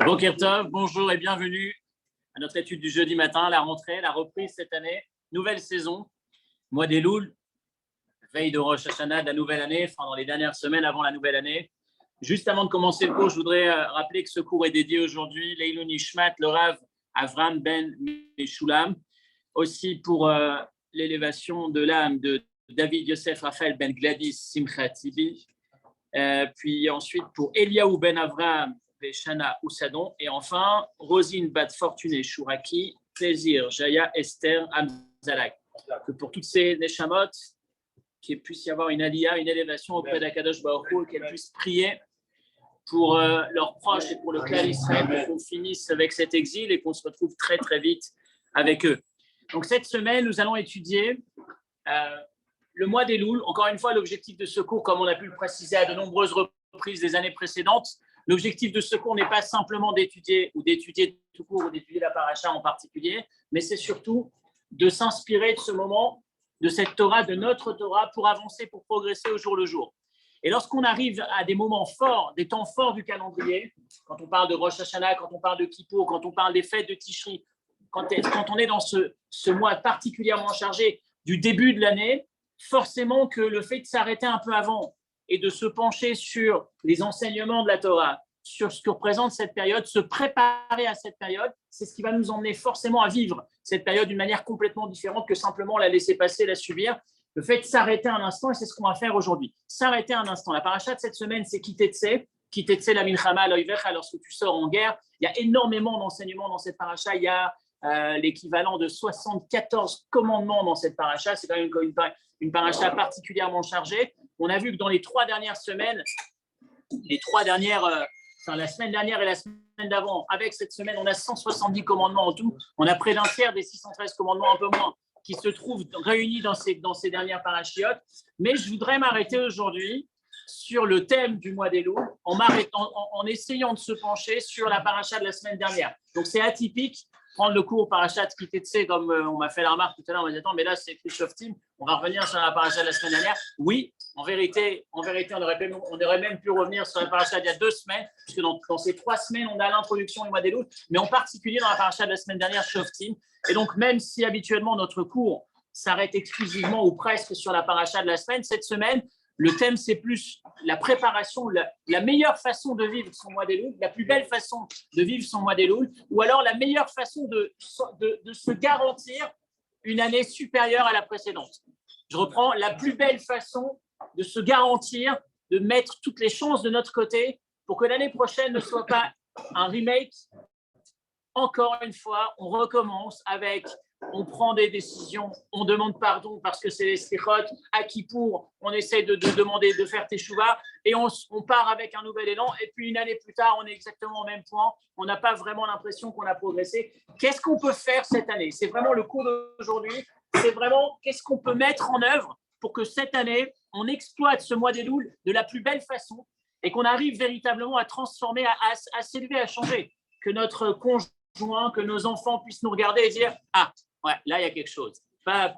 Boker Tov, bonjour et bienvenue à notre étude du jeudi matin, la rentrée, la reprise cette année, nouvelle saison, mois d'Elul, veille de Rosh Hashanah de la nouvelle année, enfin dans les dernières semaines avant la nouvelle année. Juste avant de commencer le cours, je voudrais rappeler que ce cours est dédié aujourd'hui Leilou Nishmat, le Rav Avram Ben Meshulam, aussi pour l'élévation de l'âme de David Yosef Raphaël Ben Gladys Simchat Tibi, puis ensuite pour Eliaou Ben Avraham Shana Oussadon, et enfin Rosine Bat Fortuné Chouraki, Plaisir Jaya Esther Amzalak. Que pour toutes ces Neshamot, qu'il puisse y avoir une aliyah, une élévation auprès d'Akadosh Baruch Hu, qu'elles puissent prier pour leurs proches et pour le clan Israël, pour qu'on finisse avec cet exil et qu'on se retrouve très très vite avec eux. Donc cette semaine, nous allons étudier le mois d'Elul. Encore une fois, l'objectif de ce cours, comme on a pu le préciser à de nombreuses reprises des années précédentes, l'objectif de ce cours n'est pas simplement d'étudier tout court ou d'étudier la paracha en particulier, mais c'est surtout de s'inspirer de ce moment, de cette Torah, de notre Torah, pour avancer, pour progresser au jour le jour. Et lorsqu'on arrive à des moments forts, des temps forts du calendrier, quand on parle de Rosh Hashanah, quand on parle de Kippour, quand on parle des fêtes de Tishri, quand on est dans ce mois particulièrement chargé du début de l'année, forcément que le fait de s'arrêter un peu avant et de se pencher sur les enseignements de la Torah, sur ce que représente cette période, se préparer à cette période, c'est ce qui va nous emmener forcément à vivre cette période d'une manière complètement différente que simplement la laisser passer, la subir. Le fait de s'arrêter un instant, et c'est ce qu'on va faire aujourd'hui. S'arrêter un instant. La paracha de cette semaine, c'est Kitetse la milchama l'oivecha, lorsque tu sors en guerre. Il y a énormément d'enseignements dans cette paracha. Il y a l'équivalent de 74 commandements dans cette paracha. C'est quand même une paracha particulièrement chargée. On a vu que dans les trois dernières semaines, la semaine dernière et la semaine d'avant, avec cette semaine, on a 170 commandements en tout. On a près d'un tiers des 613 commandements, un peu moins, qui se trouvent réunis dans ces dernières parachiotes. Mais je voudrais m'arrêter aujourd'hui sur le thème du mois d'Elul en essayant de se pencher sur la paracha de la semaine dernière. Donc c'est atypique prendre le cours parachat Kitetse, comme on m'a fait la remarque tout à l'heure, on m'a dit attends, mais là c'est écrit Shoftim, on va revenir sur la paracha de la semaine dernière. Oui, en vérité, on aurait même pu revenir sur la paracha d'il y a 2 semaines, puisque dans ces 3 semaines, on a l'introduction du mois d'Elul, mais en particulier dans la paracha de la semaine dernière, Shoftim. Et donc, même si habituellement notre cours s'arrête exclusivement ou presque sur la paracha de la semaine, cette semaine, le thème, c'est plus la préparation, la meilleure façon de vivre son mois d'Elul, la plus belle façon de vivre son mois d'Elul, ou alors la meilleure façon de se garantir une année supérieure à la précédente. Je reprends, la plus belle façon de se garantir, de mettre toutes les chances de notre côté pour que l'année prochaine ne soit pas un remake. Encore une fois, on recommence avec, on prend des décisions, on demande pardon parce que c'est les slichot, à Kippour, on essaie de demander de faire teshuva et on part avec un nouvel élan. Et puis une année plus tard, on est exactement au même point. On n'a pas vraiment l'impression qu'on a progressé. Qu'est-ce qu'on peut faire cette année? C'est vraiment le cours d'aujourd'hui. C'est vraiment qu'est-ce qu'on peut mettre en œuvre pour que cette année, on exploite ce mois d'Elul de la plus belle façon et qu'on arrive véritablement à transformer, à s'élever, à changer. Que notre conjoint, que nos enfants puissent nous regarder et dire « Ah, ouais, là, il y a quelque chose. » Pas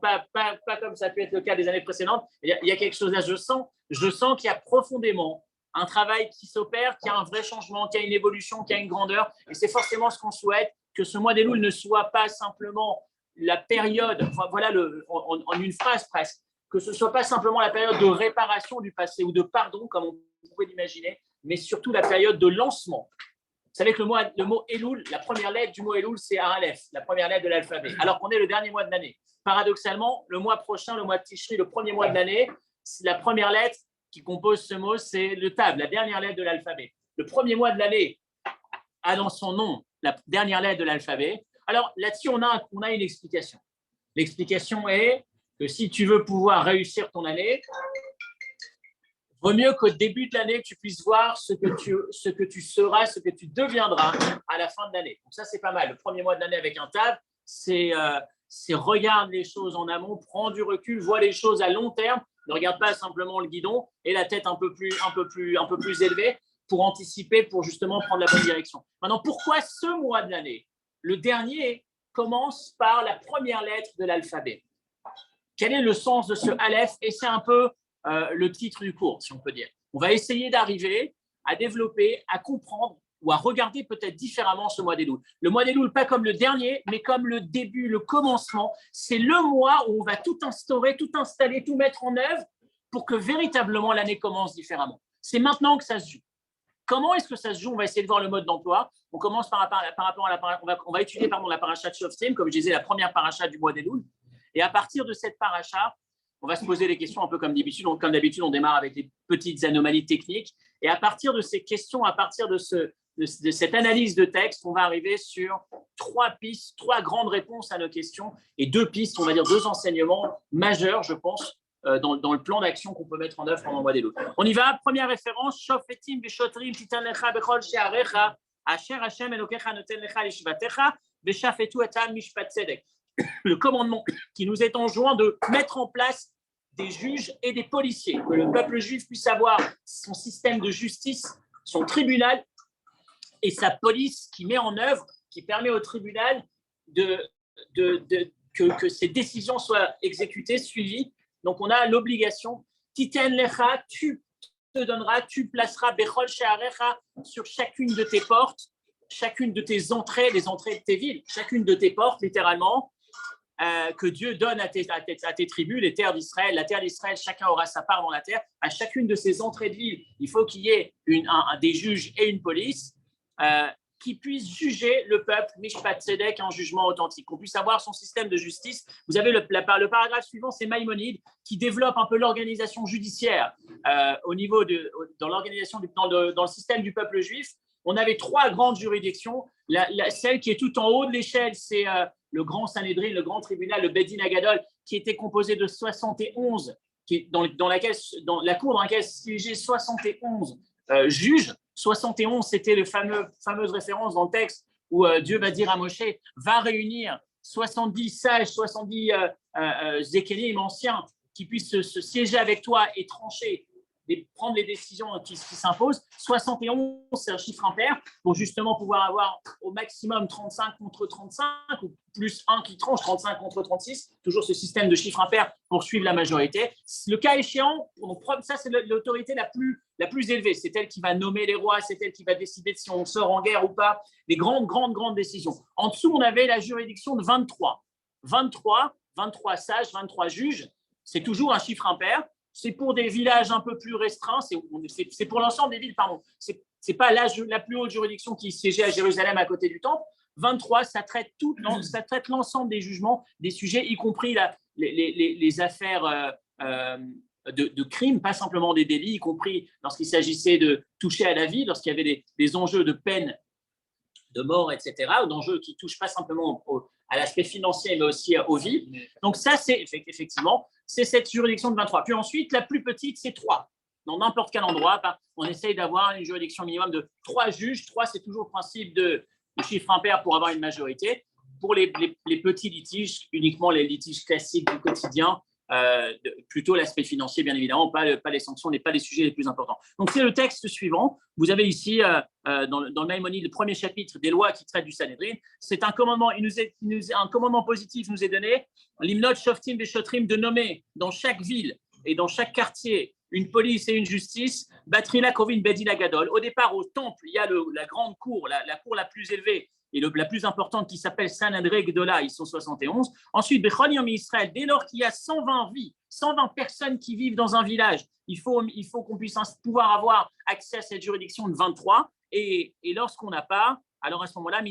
comme ça a pu être le cas des années précédentes. Il y a quelque chose là. Je sens qu'il y a profondément un travail qui s'opère, qu'il y a un vrai changement, qu'il y a une évolution, qu'il y a une grandeur. Et c'est forcément ce qu'on souhaite, que ce mois d'Elul ne soit pas simplement la période, enfin, voilà, en une phrase presque, que ce ne soit pas simplement la période de réparation du passé ou de pardon, comme on pourrait l'imaginer, mais surtout la période de lancement. Vous savez que le mot Elul, la première lettre du mot Elul, c'est Aleph, la première lettre de l'alphabet, alors qu'on est le dernier mois de l'année. Paradoxalement, le mois prochain, le mois de Tishri, le premier mois de l'année, la première lettre qui compose ce mot, c'est le Tav, la dernière lettre de l'alphabet. Le premier mois de l'année a dans son nom la dernière lettre de l'alphabet. Alors là-dessus, on a une explication. L'explication est que si tu veux pouvoir réussir ton année, vaut mieux qu'au début de l'année, tu puisses voir ce que tu seras, ce que tu deviendras à la fin de l'année. Donc ça, c'est pas mal. Le premier mois de l'année avec un Tav, c'est regarde les choses en amont, prends du recul, vois les choses à long terme, ne regarde pas simplement le guidon et la tête un peu plus élevée pour anticiper, pour justement prendre la bonne direction. Maintenant, pourquoi ce mois de l'année, le dernier, commence par la première lettre de l'alphabet? Quel est le sens de ce Aleph? Et c'est un peu le titre du cours, si on peut dire. On va essayer d'arriver à développer, à comprendre ou à regarder peut-être différemment ce mois d'Elul. Le mois d'Elul, pas comme le dernier, mais comme le début, le commencement. C'est le mois où on va tout instaurer, tout installer, tout mettre en œuvre pour que véritablement l'année commence différemment. C'est maintenant que ça se joue. Comment est-ce que ça se joue? On va essayer de voir le mode d'emploi. On commence par rapport à on va étudier la paracha de Shoftim, comme je disais, la première paracha du mois d'Elul. Et à partir de cette paracha, on va se poser des questions un peu comme d'habitude. Comme d'habitude, on démarre avec des petites anomalies techniques. Et à partir de ces questions, à partir de cette analyse de texte, on va arriver sur 3 pistes, 3 grandes réponses à nos questions et 2 pistes, on va dire 2 enseignements majeurs, je pense, dans le plan d'action qu'on peut mettre en œuvre pendant le mois d'Elul. On y va. Première référence, Shofetim b'shotrim titan lecha bechol she'arecha asher Hashem Elokecha noten lecha lishvatecha v'shafetu etam mishpat tzedek. Le commandement qui nous est enjoint de mettre en place des juges et des policiers, que le peuple juif puisse avoir son système de justice, son tribunal et sa police qui met en œuvre, qui permet au tribunal que ces décisions soient exécutées, suivies. Donc, on a l'obligation, Titen lecha, tu te donneras, tu placeras Bechol she'arecha sur chacune de tes portes, chacune de tes entrées, les entrées de tes villes, chacune de tes portes, littéralement, que Dieu donne à tes tribus, les terres d'Israël. La terre d'Israël, chacun aura sa part dans la terre. À chacune de ces entrées de ville, il faut qu'il y ait des juges et une police qui puissent juger le peuple, Mishpat Tzedek, en jugement authentique, qu'on puisse avoir son système de justice. Vous avez le paragraphe suivant, c'est Maïmonide, qui développe un peu l'organisation judiciaire dans l'organisation, dans le système du peuple juif. On avait 3 grandes juridictions. Celle qui est tout en haut de l'échelle, c'est le grand Sanhédrin, le grand tribunal, le Beit Din Hagadol, qui était composé de 71, dans la cour dans laquelle siégeaient 71 juges. 71, c'était la fameuse référence dans le texte où Dieu va dire à Moshe, va réunir 70 sages, 70 Zékélim anciens qui puissent se siéger avec toi et trancher, prendre les décisions qui s'imposent. 71, c'est un chiffre impair pour justement pouvoir avoir au maximum 35 contre 35 ou plus 1 qui tranche, 35 contre 36, toujours ce système de chiffre impair pour suivre la majorité. Le cas échéant, ça c'est l'autorité la plus élevée, c'est elle qui va nommer les rois, c'est elle qui va décider si on sort en guerre ou pas, les grandes décisions. En dessous, on avait la juridiction de 23 sages, 23 juges, c'est toujours un chiffre impair. C'est pour des villages un peu plus restreints, c'est pour l'ensemble des villes, pardon. C'est pas la plus haute juridiction qui siégeait à Jérusalem à côté du temple. 23, ça traite l'ensemble des jugements, des sujets, y compris les affaires de crimes, pas simplement des délits, y compris lorsqu'il s'agissait de toucher à la vie, lorsqu'il y avait des enjeux de peine, de mort, etc., ou d'enjeux qui ne touchent pas simplement à l'aspect financier, mais aussi aux vies. Donc ça, c'est effectivement, c'est cette juridiction de 23. Puis ensuite, la plus petite, c'est 3. Dans n'importe quel endroit, on essaye d'avoir une juridiction minimum de 3 juges. 3, c'est toujours le principe de chiffre impair pour avoir une majorité. Pour les petits litiges, uniquement les litiges classiques du quotidien, plutôt l'aspect financier, bien évidemment, pas les sanctions, pas les sujets les plus importants. Donc, c'est le texte suivant. Vous avez ici, dans le Maïmonide, le premier chapitre des lois qui traitent du Sanhédrin. C'est un commandement, un commandement positif nous est donné. L'hymnote Shoftim Beshotrim de nommer dans chaque ville et dans chaque quartier une police et une justice. Batrila Kovin Bedin Agadol. Au départ, au temple, il y a la grande cour, la cour la plus élevée et la plus importante qui s'appelle Sanhedrin Gdola, ils sont 71. Ensuite, Bechol Yom Israël, dès lors qu'il y a 120 vies, 120 personnes qui vivent dans un village, il faut qu'on puisse pouvoir avoir accès à cette juridiction de 23. Et lorsqu'on n'a pas, alors à ce moment-là,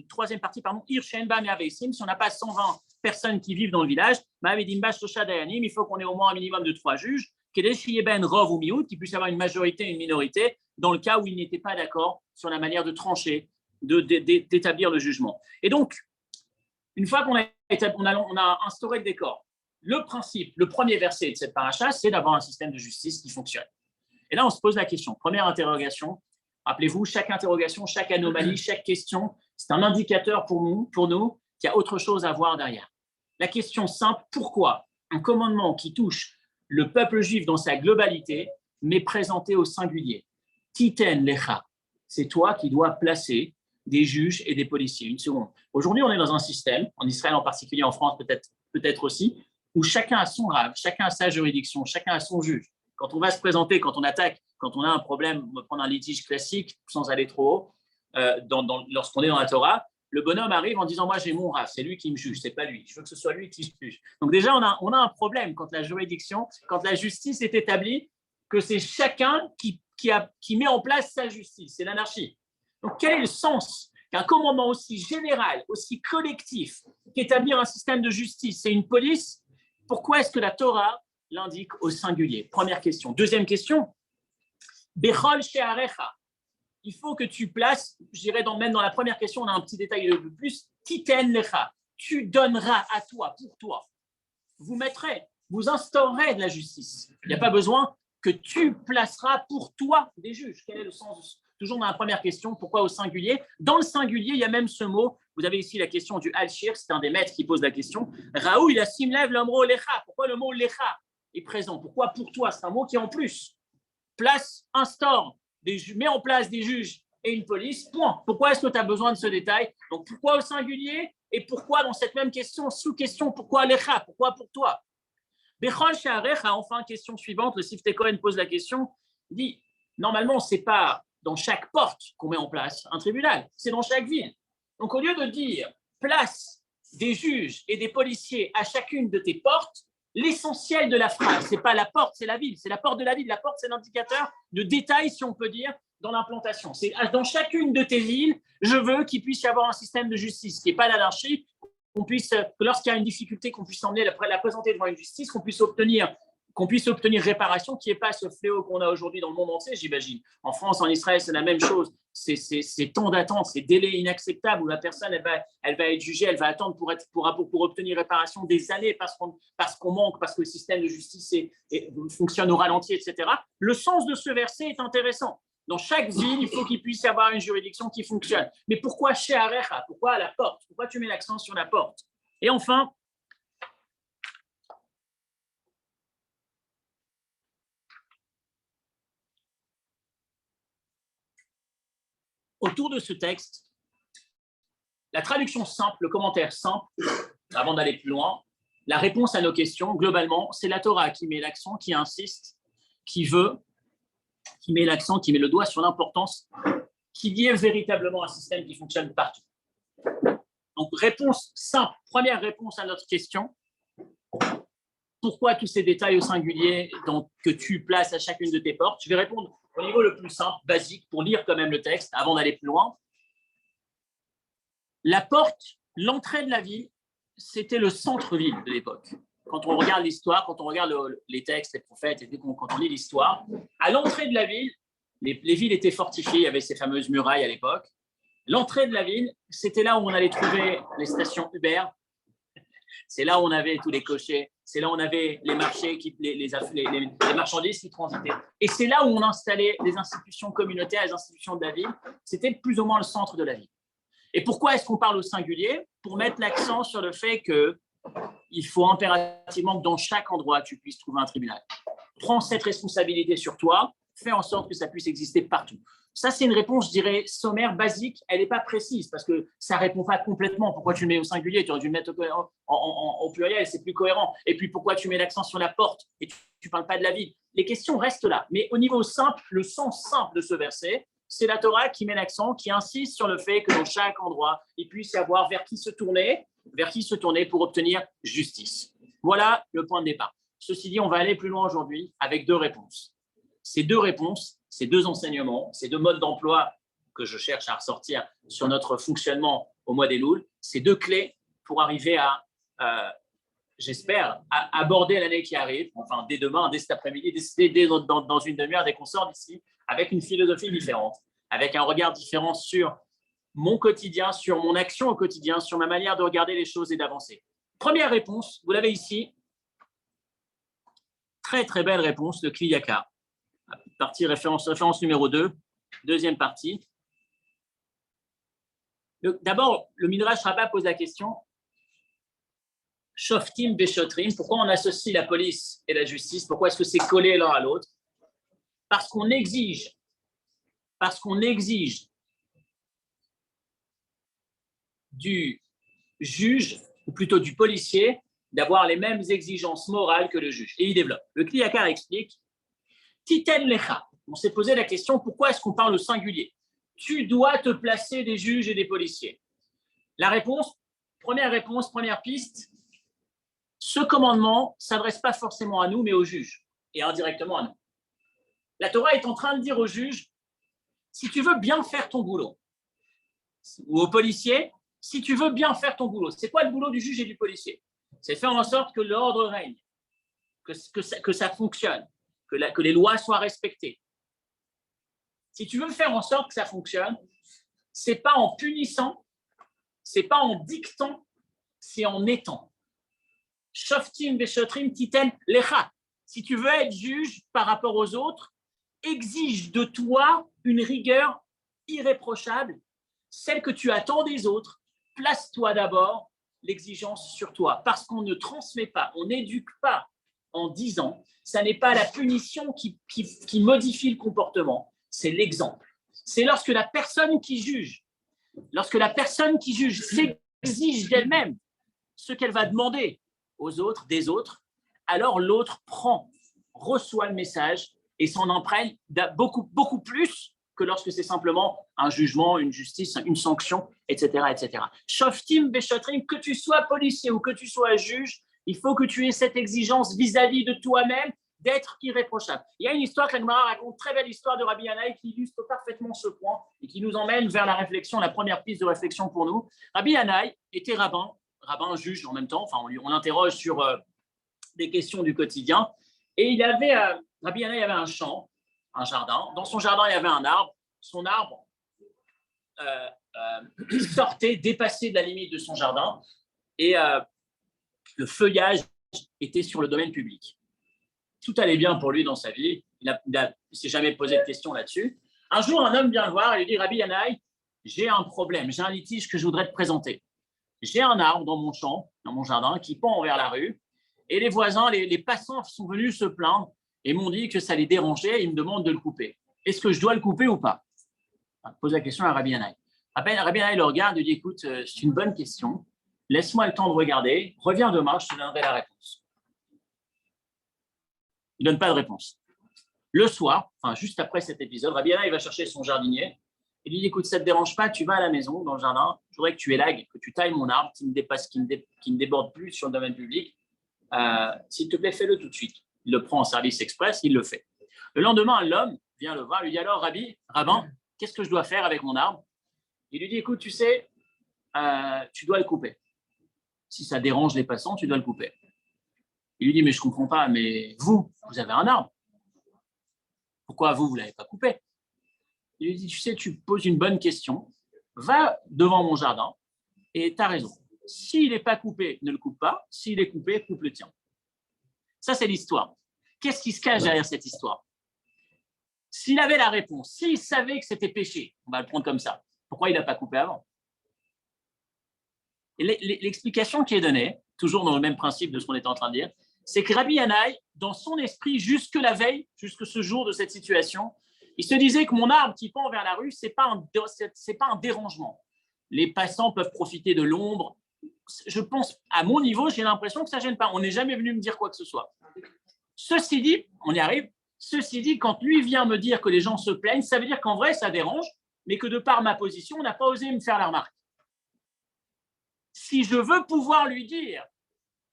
troisième partie, Irshenba Meavesim, si on n'a pas 120 personnes qui vivent dans le village, il faut qu'on ait au moins un minimum de 3 juges, Rov ou Miout, qu'il puisse y avoir une majorité et une minorité, dans le cas où ils n'étaient pas d'accord sur la manière de trancher, d'établir le jugement. Et donc, une fois qu'on a instauré le décor, le principe, le premier verset de cette paracha, c'est d'avoir un système de justice qui fonctionne. Et là, on se pose la question. Première interrogation, rappelez-vous, chaque interrogation, chaque anomalie, chaque question, c'est un indicateur pour nous qu'il y a autre chose à voir derrière. La question simple, pourquoi un commandement qui touche le peuple juif dans sa globalité m'est présenté au singulier? Titen lecha, c'est toi qui dois placer des juges et des policiers. Une seconde. Aujourd'hui, on est dans un système, en Israël en particulier, en France peut-être aussi, où chacun a son rave, chacun a sa juridiction, chacun a son juge. Quand on va se présenter, quand on attaque quand on a un problème, on va prendre un litige classique sans aller trop haut, lorsqu'on est dans la Torah, le bonhomme arrive en disant « moi j'ai mon Rav, c'est lui qui me juge, c'est pas lui, je veux que ce soit lui qui me juge ». Donc déjà, on a un problème quand la juridiction, quand la justice est établie, que c'est chacun qui met en place sa justice, c'est l'anarchie. Donc quel est le sens qu'un commandement aussi général, aussi collectif, qu'établir un système de justice, c'est une police? Pourquoi est-ce que la Torah l'indique au singulier? Première question. Deuxième question, Bechol she'arecha. Il faut que tu places, je dirais même dans la première question, on a un petit détail de plus, Titen lecha. Tu donneras à toi, pour toi. Vous mettrez, vous instaurerez de la justice. Il n'y a pas besoin que tu placeras pour toi des juges. Quel est le sens? Toujours dans la première question, pourquoi au singulier? Dans le singulier, il y a même ce mot. Vous avez ici la question du Al-Shir, c'est un des maîtres qui pose la question. Raoul, il a simlev l'omro lecha. Pourquoi le mot lecha est présent? Pourquoi pour toi? C'est un mot qui en plus place, instaure, met en place des juges et une police, point. Pourquoi est-ce que tu as besoin de ce détail? Donc pourquoi au singulier et pourquoi dans cette même question, sous-question, pourquoi lecha? Pourquoi pour toi? Bechol she'arecha, enfin, question suivante, le Siftei Kohen pose la question, il dit, normalement, ce n'est pas dans chaque porte qu'on met en place un tribunal, c'est dans chaque ville. Donc au lieu de dire, place des juges et des policiers à chacune de tes portes, l'essentiel de la phrase, ce n'est pas la porte, c'est la ville, c'est la porte de la ville. La porte, c'est l'indicateur de détail, si on peut dire, dans l'implantation. C'est dans chacune de tes villes, je veux qu'il puisse y avoir un système de justice, qui n'est pas l'anarchie, qu'on puisse, lorsqu'il y a une difficulté, qu'on puisse emmener la présenter devant une justice, qu'on puisse obtenir réparation, qui n'est pas ce fléau qu'on a aujourd'hui dans le monde entier, j'imagine. En France, en Israël, c'est la même chose. Ces temps d'attente, ces délais inacceptables où la personne, elle va être jugée, elle va attendre pour obtenir réparation des années parce qu'on manque, parce que le système de justice fonctionne au ralenti, etc. Le sens de ce verset est intéressant. Dans chaque ville, il faut qu'il puisse y avoir une juridiction qui fonctionne. Mais pourquoi she'arecha? Pourquoi à la porte? Pourquoi tu mets l'accent sur la porte? Et enfin, autour de ce texte, la traduction simple, le commentaire simple, avant d'aller plus loin, la réponse à nos questions, globalement, c'est la Torah qui met l'accent, qui insiste, qui met l'accent, qui met le doigt sur l'importance qu'il y ait véritablement un système qui fonctionne partout. Donc, réponse simple, première réponse à notre question. Pourquoi tous ces détails au singulier que tu places à chacune de tes portes? Je vais répondre au niveau le plus simple, basique, pour lire quand même le texte avant d'aller plus loin. La porte, l'entrée de la ville, c'était le centre-ville de l'époque. Quand on regarde l'histoire, quand on regarde les textes, les prophètes, et quand on lit l'histoire, à l'entrée de la ville, les villes étaient fortifiées, il y avait ces fameuses murailles à l'époque. L'entrée de la ville, c'était là où on allait trouver les stations Uber, c'est là où on avait tous les cochers, c'est là où on avait les marchés, les marchandises qui transitaient. Et c'est là où on installait les institutions communautaires, les institutions de la ville. C'était plus ou moins le centre de la ville. Et pourquoi est-ce qu'on parle au singulier? Pour mettre l'accent sur le fait qu'il faut impérativement que dans chaque endroit, tu puisses trouver un tribunal. Prends cette responsabilité sur toi, fais en sorte que ça puisse exister partout. Ça, c'est une réponse, je dirais, sommaire, basique. Elle n'est pas précise parce que ça ne répond pas complètement. Pourquoi tu le mets au singulier? Tu aurais dû le mettre au pluriel, c'est plus cohérent. Et puis, pourquoi tu mets l'accent sur la porte et tu ne parles pas de la ville? Les questions restent là. Mais au niveau simple, le sens simple de ce verset, c'est la Torah qui met l'accent, qui insiste sur le fait que dans chaque endroit, il puisse y avoir vers qui se tourner pour obtenir justice. Voilà le point de départ. Ceci dit, on va aller plus loin aujourd'hui avec deux réponses. Ces deux réponses, ces deux enseignements, ces deux modes d'emploi que je cherche à ressortir sur notre fonctionnement au mois d'Elul, ces deux clés pour arriver à, j'espère, à aborder l'année qui arrive, enfin dès demain, dès cet après-midi, dans une demi-heure, dès qu'on sort d'ici, avec une philosophie différente, avec un regard différent sur mon quotidien, sur mon action au quotidien, sur ma manière de regarder les choses et d'avancer. Première réponse, vous l'avez ici, très très belle réponse de Kli Yakar. Partie référence numéro 2, deuxième partie. D'abord, le Midrash Rabbah pose la question Shoftim Beshotrim, pourquoi on associe la police et la justice? Pourquoi est-ce que c'est collé l'un à l'autre? Parce qu'on exige du juge, ou plutôt du policier, d'avoir les mêmes exigences morales que le juge. Et il développe. Le Kli Yakar explique Titen lecha. on s'est posé la question, pourquoi est-ce qu'on parle au singulier? Tu dois te placer des juges et des policiers. La réponse, première piste, ce commandement ne s'adresse pas forcément à nous, mais aux juges, et indirectement à nous. La Torah est en train de dire aux juges, si tu veux bien faire ton boulot, ou aux policiers, si tu veux bien faire ton boulot. C'est quoi le boulot du juge et du policier? C'est faire en sorte que l'ordre règne, que ça fonctionne, que les lois soient respectées. Si tu veux faire en sorte que ça fonctionne, ce n'est pas en punissant, ce n'est pas en dictant, c'est en étant. Shoftim veshotrim titen lecha. Si tu veux être juge par rapport aux autres, exige de toi une rigueur irréprochable, celle que tu attends des autres. Place-toi d'abord l'exigence sur toi, parce qu'on ne transmet pas, on n'éduque pas en disant, ça n'est pas la punition qui modifie le comportement, c'est l'exemple. C'est lorsque la personne qui juge s'exige d'elle-même ce qu'elle va demander aux autres, des autres, alors l'autre reçoit le message et s'en imprègne beaucoup, beaucoup plus que lorsque c'est simplement un jugement, une justice, une sanction, etc. etc. Shoftim veshotrim, que tu sois policier ou que tu sois juge, il faut que tu aies cette exigence vis-à-vis de toi-même d'être irréprochable. Il y a une histoire que la Gemara raconte, très belle histoire de Rabbi Yanaï qui illustre parfaitement ce point et qui nous emmène vers la réflexion, la première piste de réflexion pour nous. Rabbi Yanaï était rabbin juge en même temps, enfin on l'interroge sur des questions du quotidien, et Rabbi Yanaï avait un champ, un jardin. Dans son jardin, il y avait un arbre. Son arbre sortait, dépassait de la limite de son jardin, et le feuillage était sur le domaine public. Tout allait bien pour lui dans sa vie. Il ne s'est jamais posé de questions là-dessus. Un jour, un homme vient le voir et lui dit, Rabbi Yanaï, j'ai un problème, j'ai un litige que je voudrais te présenter. J'ai un arbre dans mon champ, dans mon jardin, qui pend vers la rue, et les voisins, les passants sont venus se plaindre et m'ont dit que ça les dérangeait et ils me demandent de le couper. Est-ce que je dois le couper ou pas? Pose la question à Rabbi Yanaï. Rabbi Yanaï le regarde et lui dit, écoute, c'est une bonne question, laisse-moi le temps de regarder, reviens demain, je te donnerai la réponse. Il ne donne pas de réponse. Le soir, juste après cet épisode, Rabbi Yanaï va chercher son jardinier et lui dit, écoute, ça ne te dérange pas, tu vas à la maison, dans le jardin, je voudrais que tu élagues, que tu tailles mon arbre, qui ne déborde plus sur le domaine public. S'il te plaît, fais-le tout de suite. Il le prend en service express, il le fait. Le lendemain, l'homme vient le voir, lui dit, alors, rabbin, qu'est-ce que je dois faire avec mon arbre? Il lui dit, écoute, tu sais, tu dois le couper. Si ça dérange les passants, tu dois le couper. Il lui dit, mais je ne comprends pas, mais vous avez un arbre. Pourquoi vous ne l'avez pas coupé? Il lui dit, tu sais, tu poses une bonne question, va devant mon jardin et tu as raison. S'il n'est pas coupé, ne le coupe pas. S'il est coupé, coupe le tien. Ça, c'est l'histoire. Qu'est-ce qui se cache derrière cette histoire? S'il avait la réponse, s'il savait que c'était péché, on va le prendre comme ça, pourquoi il n'a pas coupé avant? Et l'explication qui est donnée, toujours dans le même principe de ce qu'on était en train de dire, c'est que Rabbi Yanaï, dans son esprit, jusque la veille, jusque ce jour de cette situation, il se disait que mon arbre qui pend vers la rue, ce n'est pas un dérangement. Les passants peuvent profiter de l'ombre. Je pense, à mon niveau, j'ai l'impression que ça ne gêne pas. On n'est jamais venu me dire quoi que ce soit. Ceci dit, on y arrive. Ceci dit, quand lui vient me dire que les gens se plaignent, ça veut dire qu'en vrai, ça dérange, mais que de par ma position, on n'a pas osé me faire la remarque. Si je veux pouvoir lui dire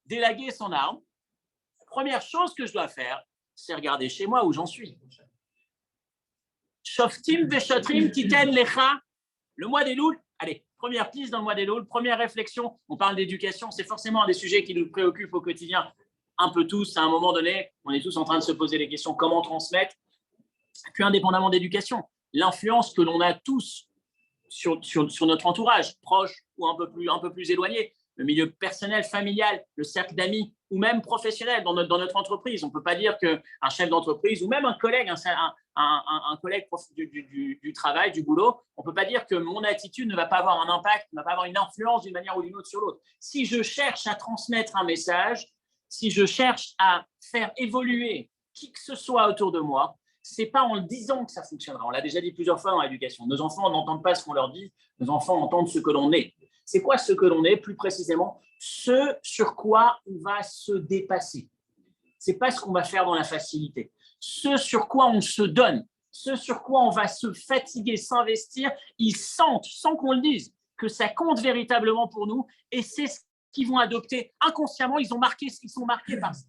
d'élaguer son arbre, la première chose que je dois faire, c'est regarder chez moi où j'en suis. Shoftim veshotrim titen lecha. Le mois des Louls, allez, première piste dans le mois des Louls, première réflexion, on parle d'éducation, c'est forcément un des sujets qui nous préoccupent au quotidien, un peu tous, à un moment donné, on est tous en train de se poser les questions, comment transmettre, puis indépendamment d'éducation, l'influence que l'on a tous sur notre entourage, proche ou un peu plus éloigné, le milieu personnel, familial, le cercle d'amis ou même professionnel dans notre entreprise. On ne peut pas dire qu'un chef d'entreprise ou même un collègue, un collègue du travail, du boulot, on ne peut pas dire que mon attitude ne va pas avoir un impact, ne va pas avoir une influence d'une manière ou d'une autre sur l'autre. Si je cherche à transmettre un message, si je cherche à faire évoluer qui que ce soit autour de moi, ce n'est pas en le disant que ça fonctionnera. On l'a déjà dit plusieurs fois dans l'éducation. Nos enfants n'entendent pas ce qu'on leur dit, nos enfants entendent ce que l'on est. C'est quoi ce que l'on est, plus précisément? Ce sur quoi on va se dépasser. Ce n'est pas ce qu'on va faire dans la facilité. Ce sur quoi on se donne. ce sur quoi on va se fatiguer, s'investir, ils sentent, sans qu'on le dise, que ça compte véritablement pour nous, et c'est ce qu'ils vont adopter. Inconsciemment, ils sont marqués par ça.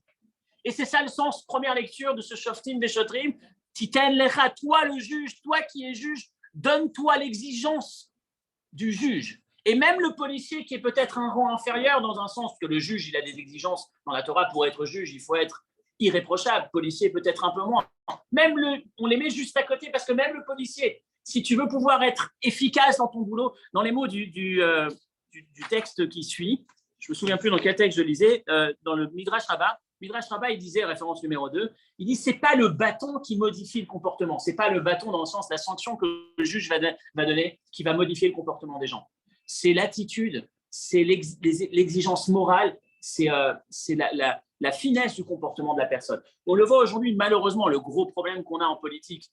Et c'est ça le sens, première lecture de ce Shoftim Veshotrim. Titen lecha, toi le juge, toi qui es juge, donne-toi l'exigence du juge. Et même le policier qui est peut-être un rang inférieur, dans un sens que le juge, il a des exigences dans la Torah pour être juge, il faut être irréprochable, policier peut-être un peu moins. Même on les met juste à côté parce que même le policier, si tu veux pouvoir être efficace dans ton boulot, dans les mots du texte qui suit, je me souviens plus dans quel texte je lisais, dans le Midrash Rabbah, il disait, référence numéro 2, il dit c'est pas le bâton qui modifie le comportement, c'est pas le bâton dans le sens la sanction que le juge va donner qui va modifier le comportement des gens. C'est l'attitude, c'est l'exigence morale, c'est la finesse du comportement de la personne. On le voit aujourd'hui, malheureusement, le gros problème qu'on a en politique,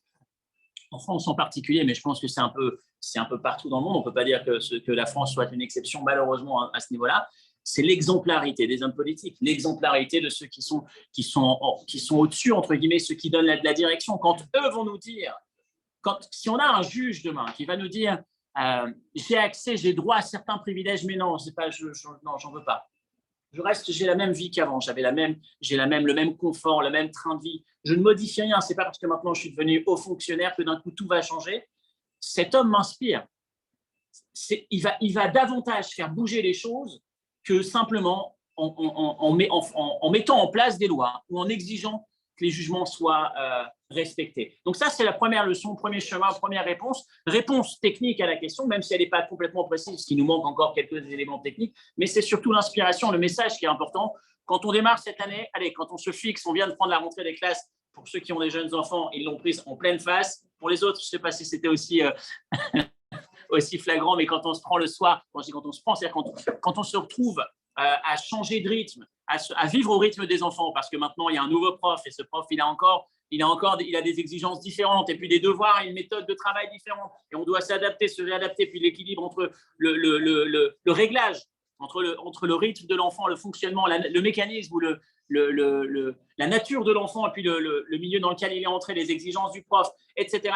en France en particulier, mais je pense que c'est un peu partout dans le monde, on ne peut pas dire que la France soit une exception, malheureusement, à ce niveau-là, c'est l'exemplarité des hommes politiques, l'exemplarité de ceux qui sont au-dessus, entre guillemets, ceux qui donnent la direction. Quand eux vont nous dire, si on a un juge demain qui va nous dire j'ai droit à certains privilèges, mais non, non, j'en veux pas. J'ai la même vie qu'avant, j'ai le même confort, le même train de vie. Je ne modifie rien, c'est pas parce que maintenant je suis devenu haut fonctionnaire que d'un coup tout va changer. Cet homme m'inspire. Il va davantage faire bouger les choses que simplement en mettant en place des lois ou en exigeant que les jugements soient respectés. Donc ça, c'est la première leçon, premier chemin, première réponse technique à la question, même si elle n'est pas complètement précise, parce qu'il nous manque encore quelques éléments techniques, mais c'est surtout l'inspiration, le message qui est important. Quand on démarre cette année, quand on se fixe, on vient de prendre la rentrée des classes, pour ceux qui ont des jeunes enfants, ils l'ont prise en pleine face. Pour les autres, je ne sais pas si c'était aussi flagrant, mais quand on se prend le soir, quand on se prend, c'est-à-dire quand on se retrouve à changer de rythme, à vivre au rythme des enfants, parce que maintenant il y a un nouveau prof et ce prof il a des exigences différentes et puis des devoirs et une méthode de travail différente et on doit s'adapter, se réadapter, puis l'équilibre entre le réglage, entre le rythme de l'enfant, le fonctionnement, le mécanisme ou la nature de l'enfant et puis le milieu dans lequel il est entré, les exigences du prof, etc.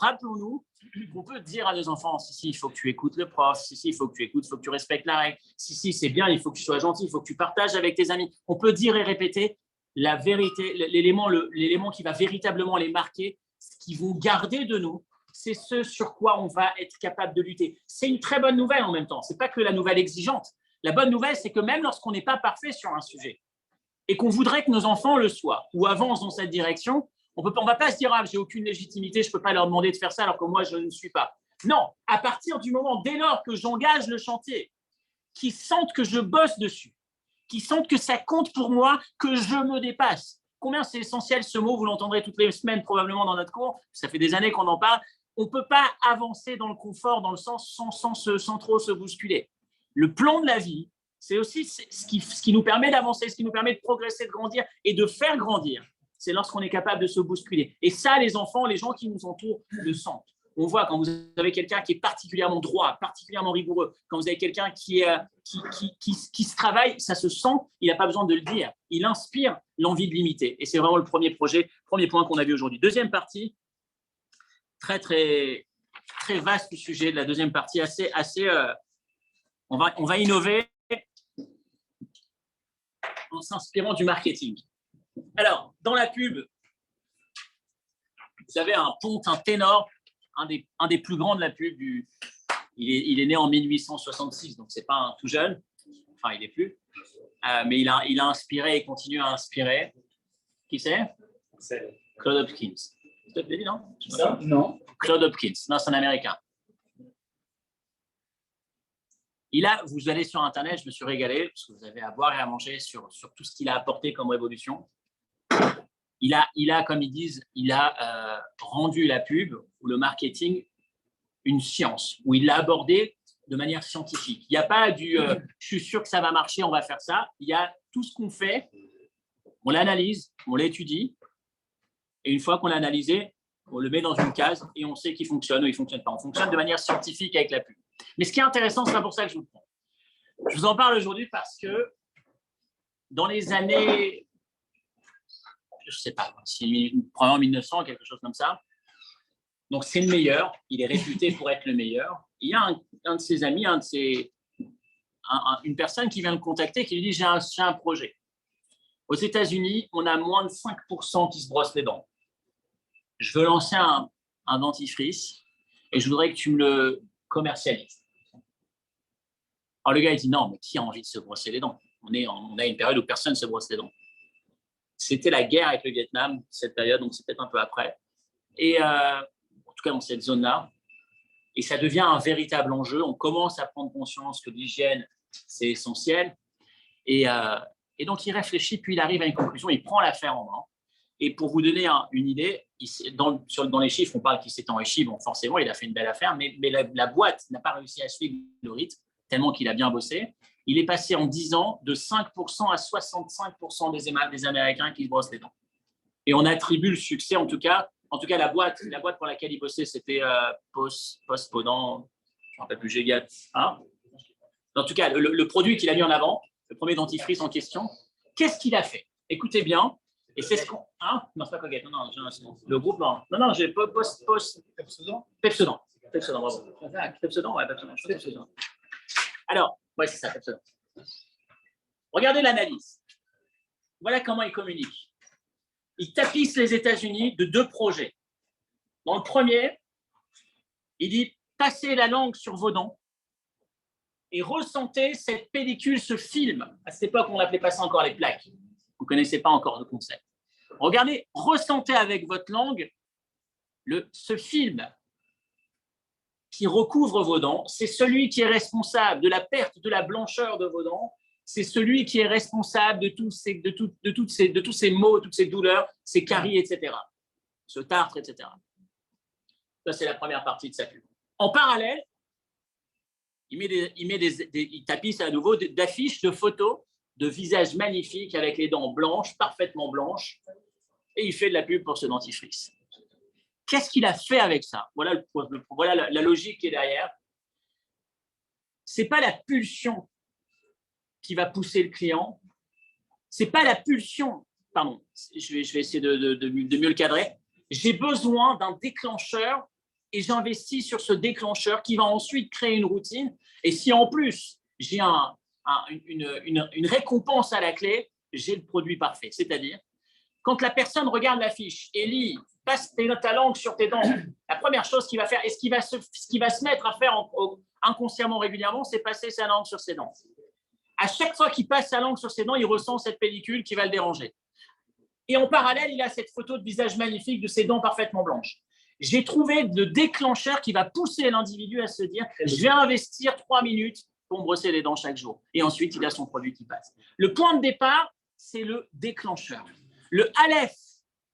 Rappelons-nous qu'on peut dire à nos enfants, si, il faut que tu écoutes le prof, si, il faut que tu écoutes, il faut que tu respectes la règle, si, c'est bien, il faut que tu sois gentil, il faut que tu partages avec tes amis. On peut dire et répéter la vérité, l'élément qui va véritablement les marquer, ce qu'ils vont garder de nous, c'est ce sur quoi on va être capable de lutter. C'est une très bonne nouvelle en même temps, ce n'est pas que la nouvelle exigeante. La bonne nouvelle, c'est que même lorsqu'on n'est pas parfait sur un sujet et qu'on voudrait que nos enfants le soient ou avancent dans cette direction, on ne va pas se dire « Ah, j'ai aucune légitimité, je ne peux pas leur demander de faire ça alors que moi, je ne suis pas. » Non, à partir du moment, dès lors que j'engage le chantier, qu'ils sentent que je bosse dessus, qu'ils sentent que ça compte pour moi, que je me dépasse. Combien c'est essentiel ce mot, vous l'entendrez toutes les semaines probablement dans notre cours, ça fait des années qu'on en parle, on ne peut pas avancer dans le confort, dans le sens sans trop se bousculer. Le plan de la vie, c'est aussi ce qui nous permet d'avancer, ce qui nous permet de progresser, de grandir et de faire grandir. C'est lorsqu'on est capable de se bousculer. Et ça, les enfants, les gens qui nous entourent le sentent. On voit quand vous avez quelqu'un qui est particulièrement droit, particulièrement rigoureux, quand vous avez quelqu'un qui se travaille, ça se sent, il n'a pas besoin de le dire. Il inspire l'envie de l'imiter. Et c'est vraiment le premier point qu'on a vu aujourd'hui. Deuxième partie, très, très, très vaste sujet de la deuxième partie, on va innover en s'inspirant du marketing. Alors, dans la pub, vous avez un ténor, un des plus grands de la pub. Il est né en 1866, donc ce n'est pas un tout jeune. Enfin, il n'est plus. Mais il a inspiré et continue à inspirer. Qui c'est? Claude Hopkins. Tu te l'as dit, non? Non. Claude Hopkins. Non, c'est un Américain. Vous allez sur Internet, je me suis régalé, parce que vous avez à boire et à manger sur tout ce qu'il a apporté comme révolution. Il a, comme ils disent, rendu la pub ou le marketing une science, où il l'a abordé de manière scientifique. Il n'y a pas je suis sûr que ça va marcher, on va faire ça. Il y a tout ce qu'on fait, on l'analyse, on l'étudie, et une fois qu'on l'a analysé, on le met dans une case et on sait qu'il fonctionne ou il ne fonctionne pas. On fonctionne de manière scientifique avec la pub. Mais ce qui est intéressant, c'est pour ça que je vous le prends. Je vous en parle aujourd'hui parce que dans les années, je ne sais pas, probablement 1900, quelque chose comme ça, Donc, c'est le meilleur. Il est réputé pour être le meilleur. Il y a un de ses amis, une personne qui vient le contacter, qui lui dit, j'ai un projet. Aux États-Unis, on a moins de 5% qui se brossent les dents. Je veux lancer un dentifrice et je voudrais que tu me le commercialises. Alors, le gars, il dit, non, mais qui a envie de se brosser les dents? On a une période où personne ne se brosse les dents. C'était la guerre avec le Vietnam, cette période, donc c'est peut-être un peu après. Et en tout cas, dans cette zone-là. Et ça devient un véritable enjeu. On commence à prendre conscience que l'hygiène, c'est essentiel. Et donc, il réfléchit, puis il arrive à une conclusion. Il prend l'affaire en main. Et pour vous donner une idée, dans les chiffres, on parle qu'il s'est enrichi. Bon, forcément, il a fait une belle affaire, mais la boîte n'a pas réussi à suivre le rythme, tellement qu'il a bien bossé. Il est passé en 10 ans de 5% à 65% des Américains qui se brossent les dents. Et on attribue le succès, en tout cas, la boîte pour laquelle il bossait, c'était Postpodent, je ne me rappelle plus, Gégat. Hein, en tout cas, le produit qu'il a mis en avant, le premier dentifrice en question, qu'est-ce qu'il a fait? Écoutez bien, et c'est ce qu'on… Hein, non, c'est pas Colgate, non, le groupe, non, j'ai Pepsodent. Pepsodent, bravo. Pepsodent, ouais, Pepsodent. Alors, ouais, c'est ça, Pepsodent. Regardez l'analyse. Voilà comment il communique. Il tapisse les États-Unis de 2 projets. Dans le premier, il dit « Passez la langue sur vos dents et ressentez cette pellicule, ce film. » À cette époque, on n'appelait pas ça encore les plaques. Vous ne connaissez pas encore le concept. Regardez, ressentez avec votre langue ce film qui recouvre vos dents. C'est celui qui est responsable de la perte de la blancheur de vos dents. C'est celui qui est responsable de tous ces maux, toutes ces douleurs, ces caries, etc. Ce tartre, etc. Ça, c'est la première partie de sa pub. En parallèle, il tapisse à nouveau d'affiches, de photos de visages magnifiques avec les dents blanches, parfaitement blanches, et il fait de la pub pour ce dentifrice. Qu'est-ce qu'il a fait avec ça? Voilà la logique qui est derrière. Ce n'est pas la pulsion qui va pousser le client. Ce n'est pas la pulsion, pardon, je vais essayer de mieux le cadrer. J'ai besoin d'un déclencheur et j'investis sur ce déclencheur qui va ensuite créer une routine. Et si en plus, j'ai une récompense à la clé, j'ai le produit parfait. C'est-à-dire, quand la personne regarde la fiche et lit, passe ta langue sur tes dents, la première chose qu'il va faire, et ce qu'il va se mettre à faire inconsciemment régulièrement, c'est passer sa langue sur ses dents. À chaque fois qu'il passe sa langue sur ses dents, il ressent cette pellicule qui va le déranger. Et en parallèle, il a cette photo de visage magnifique de ses dents parfaitement blanches. J'ai trouvé le déclencheur qui va pousser l'individu à se dire « je vais investir 3 minutes pour me brosser les dents chaque jour ». Et ensuite, il a son produit qui passe. Le point de départ, c'est le déclencheur. Le Aleph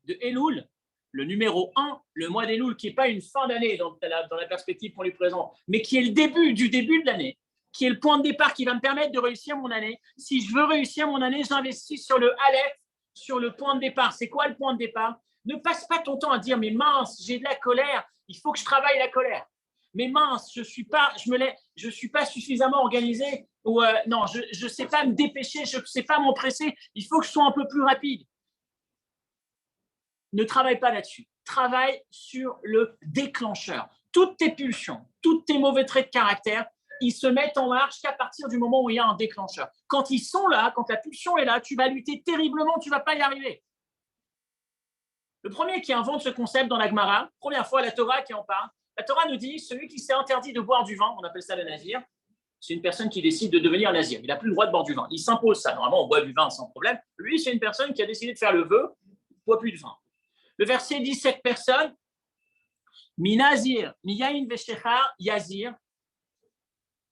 de Elul, le numéro 1, le mois d'Elul, qui n'est pas une fin d'année dans la perspective qu'on lui présente, mais qui est le début de l'année, qui est le point de départ qui va me permettre de réussir mon année. Si je veux réussir mon année, j'investis sur le Aleph, sur le point de départ. C'est quoi le point de départ? Ne passe pas ton temps à dire « mais mince, j'ai de la colère, il faut que je travaille la colère. Mais mince, je ne suis pas suffisamment organisé. » Ou non, je ne sais pas me dépêcher, je ne sais pas m'empresser, il faut que je sois un peu plus rapide. Ne travaille pas là-dessus. Travaille sur le déclencheur. Toutes tes pulsions, tous tes mauvais traits de caractère, ils se mettent en marche qu'à partir du moment où il y a un déclencheur. Quand ils sont là, quand la pulsion est là, tu vas lutter terriblement, tu ne vas pas y arriver. Le premier qui invente ce concept dans la Gemara, première fois la Torah qui en parle, la Torah nous dit celui qui s'est interdit de boire du vin, on appelle ça le nazir, c'est une personne qui décide de devenir nazir. Il n'a plus le droit de boire du vin. Il s'impose ça. Normalement, on boit du vin sans problème. Lui, c'est une personne qui a décidé de faire le vœu, il ne boit plus de vin. Le verset dit cette personne, mi nazir, mi yain veshechar yazir,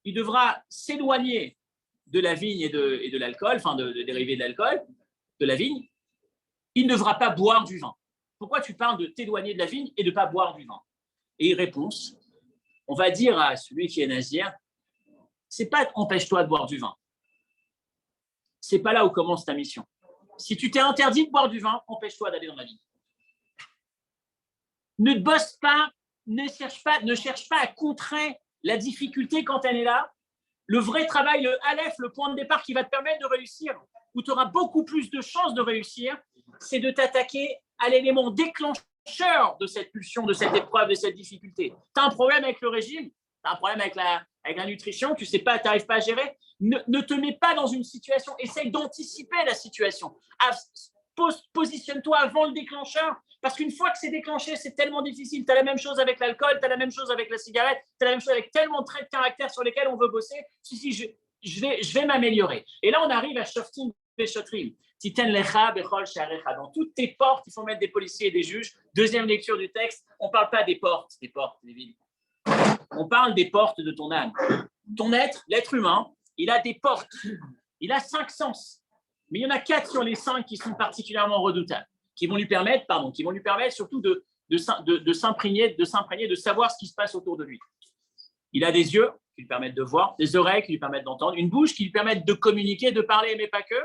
il devra s'éloigner de la vigne et de l'alcool, enfin de dérivés de l'alcool, de la vigne. Il ne devra pas boire du vin. Pourquoi tu parles de t'éloigner de la vigne et de ne pas boire du vin? Et réponse, on va dire à celui qui est nazir, c'est pas empêche-toi de boire du vin. C'est pas là où commence ta mission. Si tu t'es interdit de boire du vin, empêche-toi d'aller dans la vigne. Ne bosse pas, ne cherche pas à contrer la difficulté quand elle est là. Le vrai travail, le Aleph, le point de départ qui va te permettre de réussir, où tu auras beaucoup plus de chances de réussir, c'est de t'attaquer à l'élément déclencheur déclencheur de cette pulsion, de cette épreuve, de cette difficulté. Tu as un problème avec le régime, tu as un problème avec la nutrition, tu sais pas, tu n'arrives pas à gérer, ne te mets pas dans une situation, essaye d'anticiper la situation. Positionne-toi avant le déclencheur, parce qu'une fois que c'est déclenché, c'est tellement difficile. Tu as la même chose avec l'alcool, tu as la même chose avec la cigarette, tu as la même chose avec tellement de traits de caractère sur lesquels on veut bosser. Si, je vais m'améliorer. Et là, on arrive à Shoftim Beshotrim. Titen lecha bechol sharecha. Dans toutes tes portes, il faut mettre des policiers et des juges. Deuxième lecture du texte, on ne parle pas des portes, des villes. On parle des portes de ton âme. Ton être, l'être humain, il a des portes. Il a 5 sens. Mais il y en a 4 sur les 5 qui sont particulièrement redoutables, qui vont lui permettre surtout de s'imprégner, de savoir ce qui se passe autour de lui. Il a des yeux qui lui permettent de voir, des oreilles qui lui permettent d'entendre, une bouche qui lui permet de communiquer, de parler, mais pas que,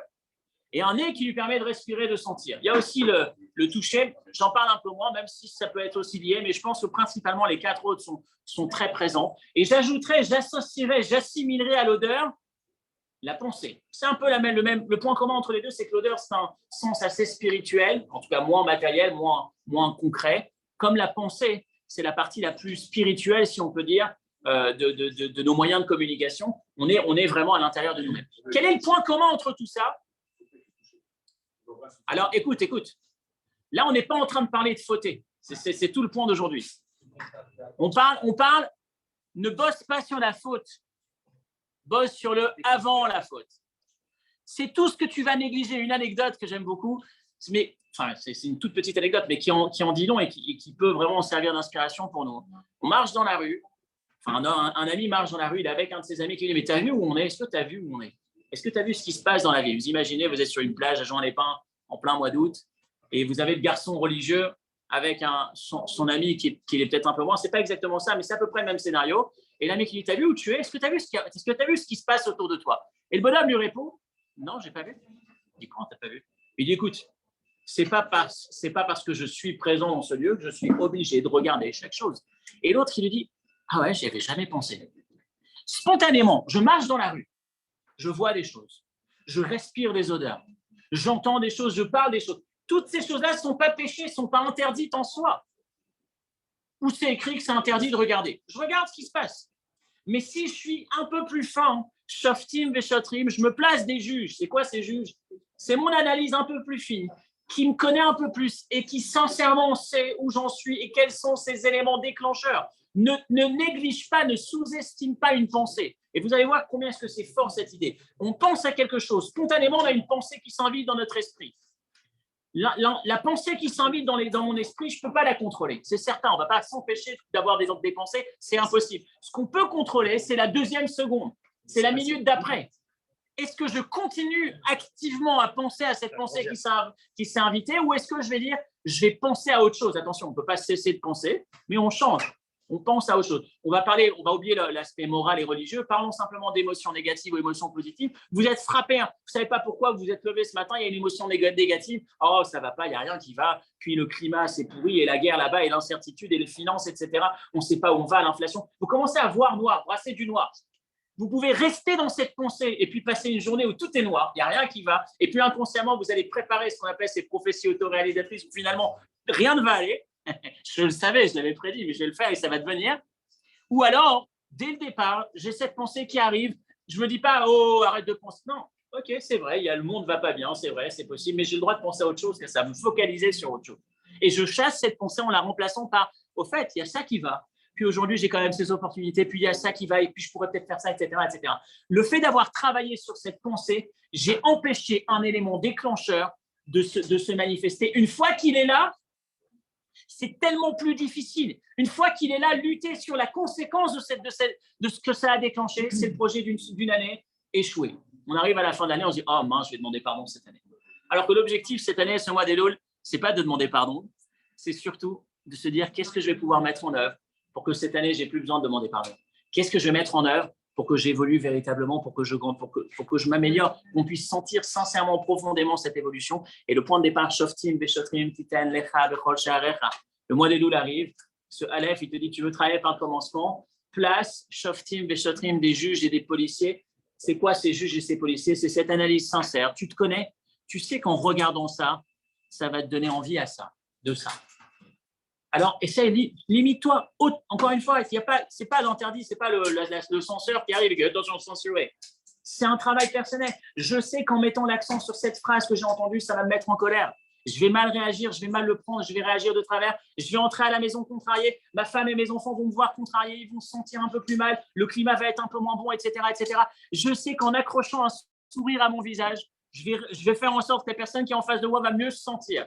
et un nez qui lui permet de respirer, de sentir. Il y a aussi le toucher, j'en parle un peu moins, même si ça peut être aussi lié, mais je pense que principalement les 4 autres sont très présents. Et j'associerai, j'assimilerai à l'odeur la pensée. C'est un peu le point commun entre les deux, c'est que l'odeur, c'est un sens assez spirituel, en tout cas moins matériel, moins concret, comme la pensée, c'est la partie la plus spirituelle, si on peut dire, de nos moyens de communication. On est vraiment à l'intérieur de nous-mêmes. Quel est le point commun entre tout ça? Alors, écoute. Là, on n'est pas en train de parler de fauter. C'est tout le point d'aujourd'hui. On parle, ne bosse pas sur la faute. Bosse sur le avant la faute. C'est tout ce que tu vas négliger. Une anecdote que j'aime beaucoup, mais c'est une toute petite anecdote, mais qui en dit long et qui peut vraiment servir d'inspiration pour nous. On marche dans la rue. Un ami marche dans la rue, il est avec un de ses amis qui lui dit « Mais tu as vu où on est? Est-ce que tu as vu où on est? Est-ce que tu as vu ce qui se passe dans la vie ?» Vous imaginez, vous êtes sur une plage à Juan-les-Pins en plein mois d'août et vous avez le garçon religieux avec son ami qui est peut-être un peu moins. C'est pas exactement ça, mais c'est à peu près le même scénario. Et l'ami qui dit « T'as vu où tu es? Est-ce que tu as vu ce qui se passe autour de toi ?» Et le bonhomme lui répond « Non, j'ai pas vu. » Il dit « Comment t'as pas vu ?» Il dit « Écoute, c'est pas parce que je suis présent dans ce lieu que je suis obligé de regarder chaque chose. » Et l'autre, il lui dit « Ah ouais, j'y avais jamais pensé. » Spontanément, je marche dans la rue, je vois des choses, je respire des odeurs, j'entends des choses, je parle des choses. Toutes ces choses-là ne sont pas péchées, ne sont pas interdites en soi. Où c'est écrit que c'est interdit de regarder. Je regarde ce qui se passe. Mais si je suis un peu plus fin, shoftim veshotrim, je me place des juges. C'est quoi ces juges? C'est mon analyse un peu plus fine, qui me connaît un peu plus et qui sincèrement sait où j'en suis et quels sont ces éléments déclencheurs. Ne néglige pas, ne sous-estime pas une pensée. Et vous allez voir combien est-ce que c'est fort cette idée. On pense à quelque chose. Spontanément, on a une pensée qui s'invite dans notre esprit. La pensée qui s'invite dans mon esprit, je ne peux pas la contrôler. C'est certain, on ne va pas s'empêcher d'avoir des pensées, c'est impossible. Ce qu'on peut contrôler, c'est la deuxième seconde, c'est la minute d'après. Est-ce que je continue activement à penser à cette pensée qui s'est invitée ou est-ce que je vais dire, je vais penser à autre chose? Attention, on ne peut pas cesser de penser, mais on change. On pense à autre chose. On va oublier l'aspect moral et religieux. Parlons simplement d'émotions négatives ou émotions positives. Vous êtes frappé, vous ne savez pas pourquoi vous vous êtes levé ce matin, il y a une émotion négative. Oh, ça ne va pas, il n'y a rien qui va. Puis le climat, c'est pourri, et la guerre là-bas, et l'incertitude, et les finances, etc. On ne sait pas où on va, l'inflation. Vous commencez à voir noir, brasser du noir. Vous pouvez rester dans cette pensée et puis passer une journée où tout est noir, il n'y a rien qui va. Et puis inconsciemment, vous allez préparer ce qu'on appelle ces prophéties autoréalisatrices où finalement, rien ne va aller. Je le savais, je l'avais prédit, mais je vais le faire et ça va devenir. Ou alors, dès le départ, j'ai cette pensée qui arrive. Je ne me dis pas, oh, arrête de penser. Non, ok, c'est vrai, le monde ne va pas bien, c'est vrai, c'est possible, mais j'ai le droit de penser à autre chose, que ça me focaliser sur autre chose. Et je chasse cette pensée en la remplaçant par, au fait, il y a ça qui va. Puis aujourd'hui, j'ai quand même ces opportunités, puis il y a ça qui va, et puis je pourrais peut-être faire ça, etc., etc. Le fait d'avoir travaillé sur cette pensée, j'ai empêché un élément déclencheur de se manifester. Une fois qu'il est là, c'est tellement plus difficile. Une fois qu'il est là, lutter sur la conséquence de ce que ça a déclenché, c'est le projet d'une année échoué. On arrive à la fin de l'année, on se dit « Oh mince, je vais demander pardon cette année. » Alors que l'objectif cette année, ce mois d'Elul, ce n'est pas de demander pardon, c'est surtout de se dire « Qu'est-ce que je vais pouvoir mettre en œuvre pour que cette année, je n'ai plus besoin de demander pardon? Qu'est-ce que je vais mettre en œuvre pour que j'évolue véritablement, pour que je m'améliore, qu'on puisse sentir sincèrement, profondément cette évolution. » Et le point de départ, Shoftim, Beshotrim, Titen, Lecha, Bechol, Sha'arecha. Le mois d'Elul arrive, ce Aleph, il te dit, tu veux travailler par le commencement, place Shoftim, Beshotrim, des juges et des policiers. C'est quoi ces juges et ces policiers? C'est cette analyse sincère. Tu te connais, tu sais qu'en regardant ça, ça va te donner envie de ça. Alors, essaye, limite-toi. Encore une fois, ce n'est pas l'interdit, ce n'est pas le censeur qui arrive et qui dit attention, censurer. C'est un travail personnel. Je sais qu'en mettant l'accent sur cette phrase que j'ai entendue, ça va me mettre en colère. Je vais mal réagir, je vais mal le prendre, je vais réagir de travers. Je vais entrer à la maison contrarié. Ma femme et mes enfants vont me voir contrarié, ils vont se sentir un peu plus mal. Le climat va être un peu moins bon, etc., etc. Je sais qu'en accrochant un sourire à mon visage, je vais faire en sorte que la personne qui est en face de moi va mieux se sentir.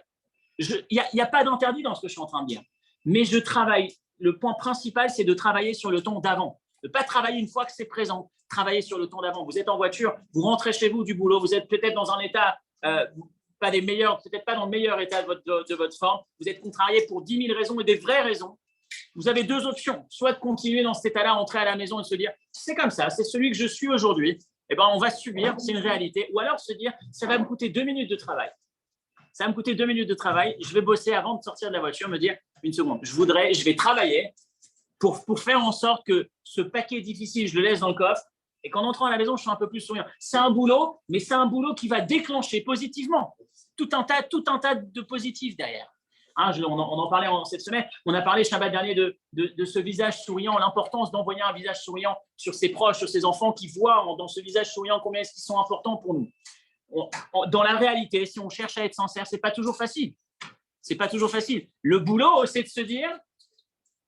Il n'y a pas d'interdit dans ce que je suis en train de dire. Mais je travaille. Le point principal, c'est de travailler sur le temps d'avant. Ne pas travailler une fois que c'est présent. Travailler sur le temps d'avant. Vous êtes en voiture, vous rentrez chez vous du boulot, vous êtes peut-être dans un état, peut-être pas dans le meilleur état de votre forme. Vous êtes contrarié pour 10 000 raisons et des vraies raisons. Vous avez deux options. Soit de continuer dans cet état-là, entrer à la maison et se dire c'est comme ça, c'est celui que je suis aujourd'hui. Eh ben, on va subir, c'est une réalité. Ou alors se dire ça va me coûter 2 minutes de travail. Ça va me coûter 2 minutes de travail. Je vais bosser avant de sortir de la voiture, me dire une seconde, je vais travailler pour faire en sorte que ce paquet difficile, je le laisse dans le coffre et qu'en entrant à la maison, je sois un peu plus souriant. C'est un boulot, mais c'est un boulot qui va déclencher positivement tout un tas de positifs derrière. Hein, on en parlait cette semaine. On a parlé Shabbat dernier de ce visage souriant, l'importance d'envoyer un visage souriant sur ses proches, sur ses enfants qui voient dans ce visage souriant combien est-ce qu'ils sont importants pour nous. Dans la réalité, si on cherche à être sincère, c'est pas toujours facile. C'est pas toujours facile. Le boulot, c'est de se dire,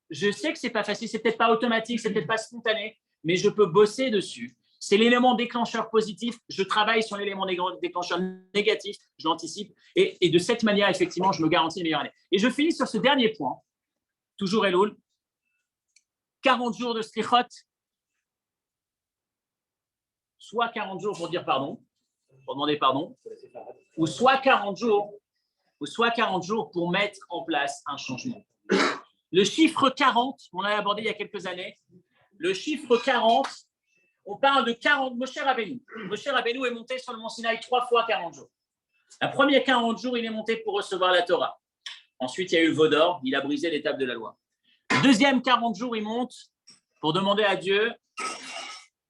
je sais que c'est pas facile, c'est peut-être pas automatique, c'est peut-être pas spontané, mais je peux bosser dessus. C'est l'élément déclencheur positif. Je travaille sur l'élément déclencheur négatif, je l'anticipe, et de cette manière, effectivement, je me garantis une meilleure année. Et je finis sur ce dernier point, toujours Elul, 40 jours de slichot, soit 40 jours pour dire pardon, pour demander pardon, ou soit 40 jours pour mettre en place un changement. Le chiffre 40, on l'a abordé il y a quelques années, le chiffre 40, on parle de 40, Moshe Rabbeinu. Moshe Rabbeinu est monté sur le mont Sinaï 3 fois 40 jours. La première 40 jours, il est monté pour recevoir la Torah. Ensuite, il y a eu le veau d'or, il a brisé l'étape de la loi. Deuxième 40 jours, il monte pour demander à Dieu,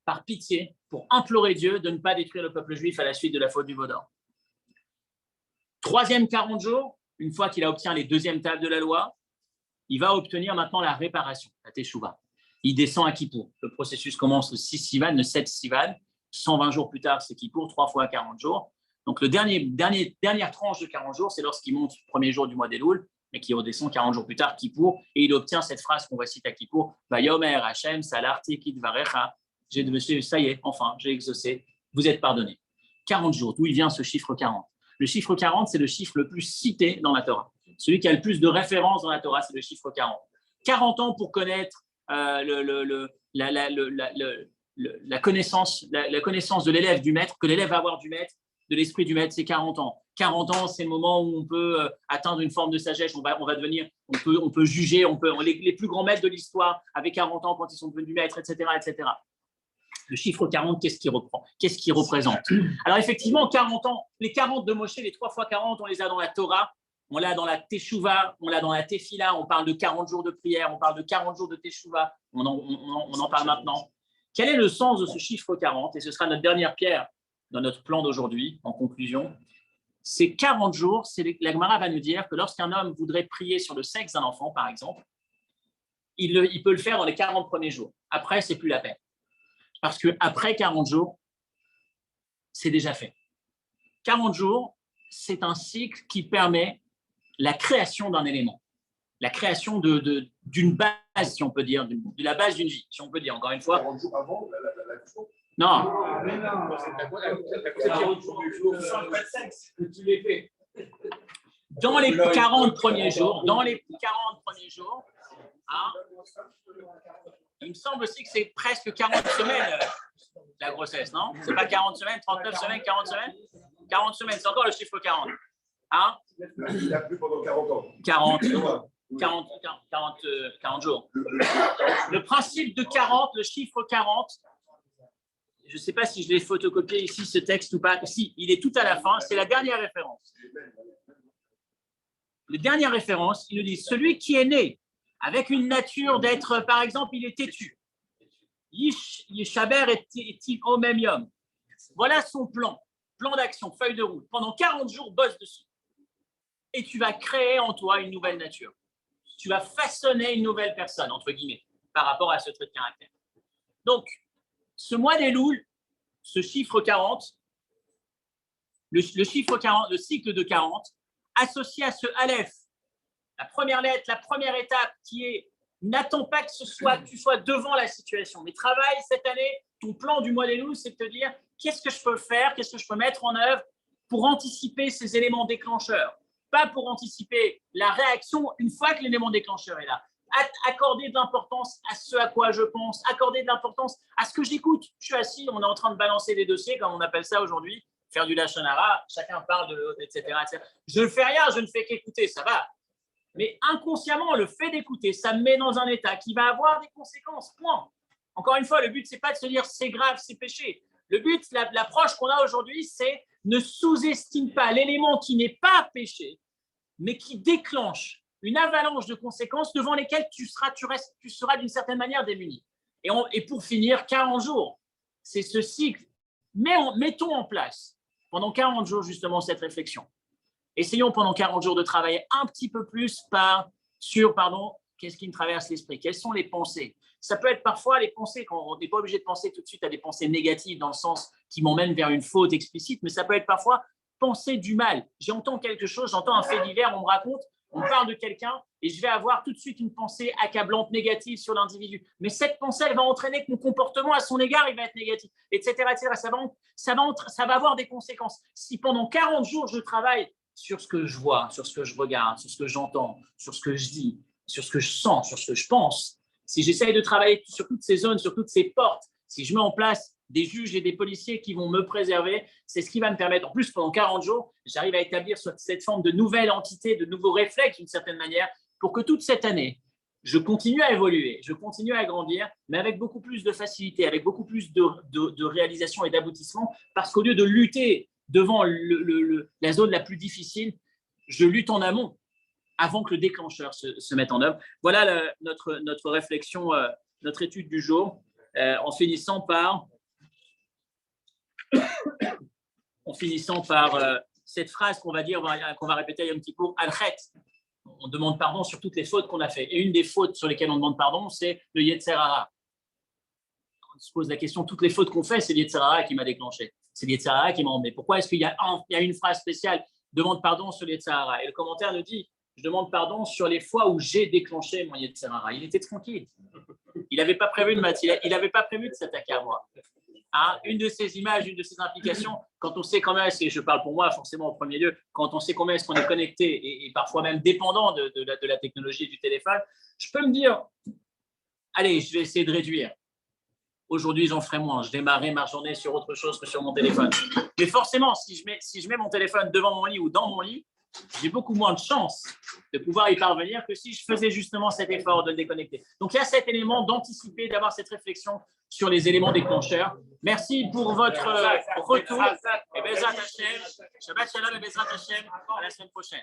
par pitié, pour implorer Dieu de ne pas détruire le peuple juif à la suite de la faute du veau d'or. Troisième 40 jours, une fois qu'il a obtenu les deuxièmes tables de la loi, il va obtenir maintenant la réparation, la teshuva. Il descend à Kippour. Le processus commence le 6 Sivan, le 7 Sivan. 120 jours plus tard, c'est Kippour, 3 fois 40 jours. Donc, dernière tranche de 40 jours, c'est lorsqu'il monte le premier jour du mois d'Elul, mais qui redescend 40 jours plus tard, Kippour, et il obtient cette phrase qu'on récite à Kippour, Vayomer Hashem, Salarti, Kidvarecha. Ça y est, enfin, j'ai exaucé, vous êtes pardonné. 40 jours, d'où il vient ce chiffre 40? Le chiffre 40, c'est le chiffre le plus cité dans la Torah. Celui qui a le plus de références dans la Torah, c'est le chiffre 40. 40 ans pour connaître la connaissance de l'élève du maître, que l'élève va avoir du maître, de l'esprit du maître, c'est 40 ans. 40 ans, c'est le moment où on peut atteindre une forme de sagesse, on peut juger, les plus grands maîtres de l'histoire avaient 40 ans quand ils sont devenus maîtres, etc., etc. Le chiffre 40, qu'est-ce qu'il représente? Alors effectivement, 40 ans, les 40 de Moshe, les 3 fois 40, on les a dans la Torah, on l'a dans la Teshuvah, on l'a dans la Tefila, on parle de 40 jours de prière, on parle de 40 jours de Teshuvah, on en parle maintenant. Quel est le sens de ce chiffre 40? Et ce sera notre dernière pierre dans notre plan d'aujourd'hui, en conclusion. Ces 40 jours, la Gemara va nous dire que lorsqu'un homme voudrait prier sur le sexe d'un enfant, par exemple, il peut le faire dans les 40 premiers jours. Après, c'est plus la peine. Parce qu'après 40 jours, c'est déjà fait. 40 jours, c'est un cycle qui permet la création d'un élément, la création d'une base, si on peut dire, de la base d'une vie, si on peut dire, encore une fois. 40 jours avant la couche. Non. Dans les 40 premiers jours, hein, il me semble aussi que c'est presque 40 semaines, la grossesse, non? C'est pas 40 semaines, 39 semaines, 40 semaines? 40 semaines, c'est encore le chiffre 40. Hein? Il a plu pendant 40 ans. 40 jours. Le principe de 40, le chiffre 40, je ne sais pas si je l'ai photocopié ici, ce texte ou pas. Si, il est tout à la fin, c'est la dernière référence. La dernière référence, il nous dit, celui qui est né avec une nature d'être, par exemple, il est têtu. Yishaber et Omem Yom. Voilà son plan d'action, feuille de route. Pendant 40 jours, bosse dessus. Et tu vas créer en toi une nouvelle nature. tu vas façonner une nouvelle personne, entre guillemets, par rapport à ce trait de caractère. Donc, ce mois des louls, ce chiffre 40, le chiffre 40, le cycle de 40, associé à ce Aleph, la première lettre, la première étape qui est n'attends pas que tu sois devant la situation, mais travaille cette année, ton plan du mois des louls, c'est de te dire qu'est-ce que je peux faire, qu'est-ce que je peux mettre en œuvre pour anticiper ces éléments déclencheurs, pas pour anticiper la réaction une fois que l'élément déclencheur est là. Accorder de l'importance à ce à quoi je pense, accorder de l'importance à ce que j'écoute. Je suis assis, on est en train de balancer des dossiers, comme on appelle ça aujourd'hui, faire du lachon hara, chacun parle de l'autre, etc., etc. Je ne fais rien, je ne fais qu'écouter, ça va. Mais inconsciemment, le fait d'écouter, ça me met dans un état qui va avoir des conséquences, point. Encore une fois, le but, ce n'est pas de se dire c'est grave, c'est péché. Le but, l'approche qu'on a aujourd'hui, c'est ne sous-estime pas l'élément qui n'est pas péché, mais qui déclenche une avalanche de conséquences devant lesquelles tu seras d'une certaine manière démuni. Et pour finir, 40 jours, c'est ce cycle. Mettons en place pendant 40 jours justement cette réflexion. Essayons pendant 40 jours de travailler un petit peu plus sur qu'est-ce qui me traverse l'esprit, quelles sont les pensées. Ça peut être parfois les pensées, quand on n'est pas obligé de penser tout de suite à des pensées négatives dans le sens qui m'emmènent vers une faute explicite, mais ça peut être parfois penser du mal. J'entends quelque chose, j'entends un fait divers, on me raconte, on parle de quelqu'un et je vais avoir tout de suite une pensée accablante, négative sur l'individu. Mais cette pensée, elle va entraîner que mon comportement à son égard, il va être négatif, etc. etc. Ça va avoir des conséquences. Si pendant 40 jours, je travaille sur ce que je vois, sur ce que je regarde, sur ce que j'entends, sur ce que je dis, sur ce que je sens, sur ce que je pense, si j'essaye de travailler sur toutes ces zones, sur toutes ces portes, si je mets en place des juges et des policiers qui vont me préserver, c'est ce qui va me permettre, en plus pendant 40 jours, j'arrive à établir cette forme de nouvelle entité, de nouveaux réflexes d'une certaine manière, pour que toute cette année, je continue à évoluer, je continue à grandir, mais avec beaucoup plus de facilité, avec beaucoup plus de réalisation et d'aboutissement, parce qu'au lieu de lutter devant la zone la plus difficile, je lutte en amont avant que le déclencheur se mette en œuvre. Voilà notre réflexion, notre étude du jour, en finissant par cette phrase qu'on va répéter un petit peu, Al-Khet. On demande pardon sur toutes les fautes qu'on a fait. Et une des fautes sur lesquelles on demande pardon, c'est le Yetzer Hara. On se pose la question, toutes les fautes qu'on fait, c'est le Yetzer Hara qui m'a déclenché. C'est le Yetzer Hara qui m'a emmené. Pourquoi est-ce qu'il y a une phrase spéciale, demande pardon sur le Yetzer Hara? Et le commentaire nous dit, je demande pardon sur les fois où j'ai déclenché mon Yetzer Hara. Il était tranquille. Il n'avait pas prévu de s'attaquer à moi. Hein, une de ces images, une de ces implications, quand on sait quand même, et je parle pour moi forcément en premier lieu, quand on sait combien est-ce qu'on est connecté et parfois même dépendant de la technologie du téléphone, je peux me dire, allez, je vais essayer de réduire. Aujourd'hui, j'en ferai moins. Je démarrerai ma journée sur autre chose que sur mon téléphone. Mais forcément, si je mets mon téléphone devant mon lit ou dans mon lit, j'ai beaucoup moins de chances de pouvoir y parvenir que si je faisais justement cet effort de le déconnecter. Donc, il y a cet élément d'anticiper, d'avoir cette réflexion sur les éléments déclencheurs. Merci pour votre retour. Et Bezrat Hashem, Shabbat Shalom et Bezrat Hashem, à la semaine prochaine.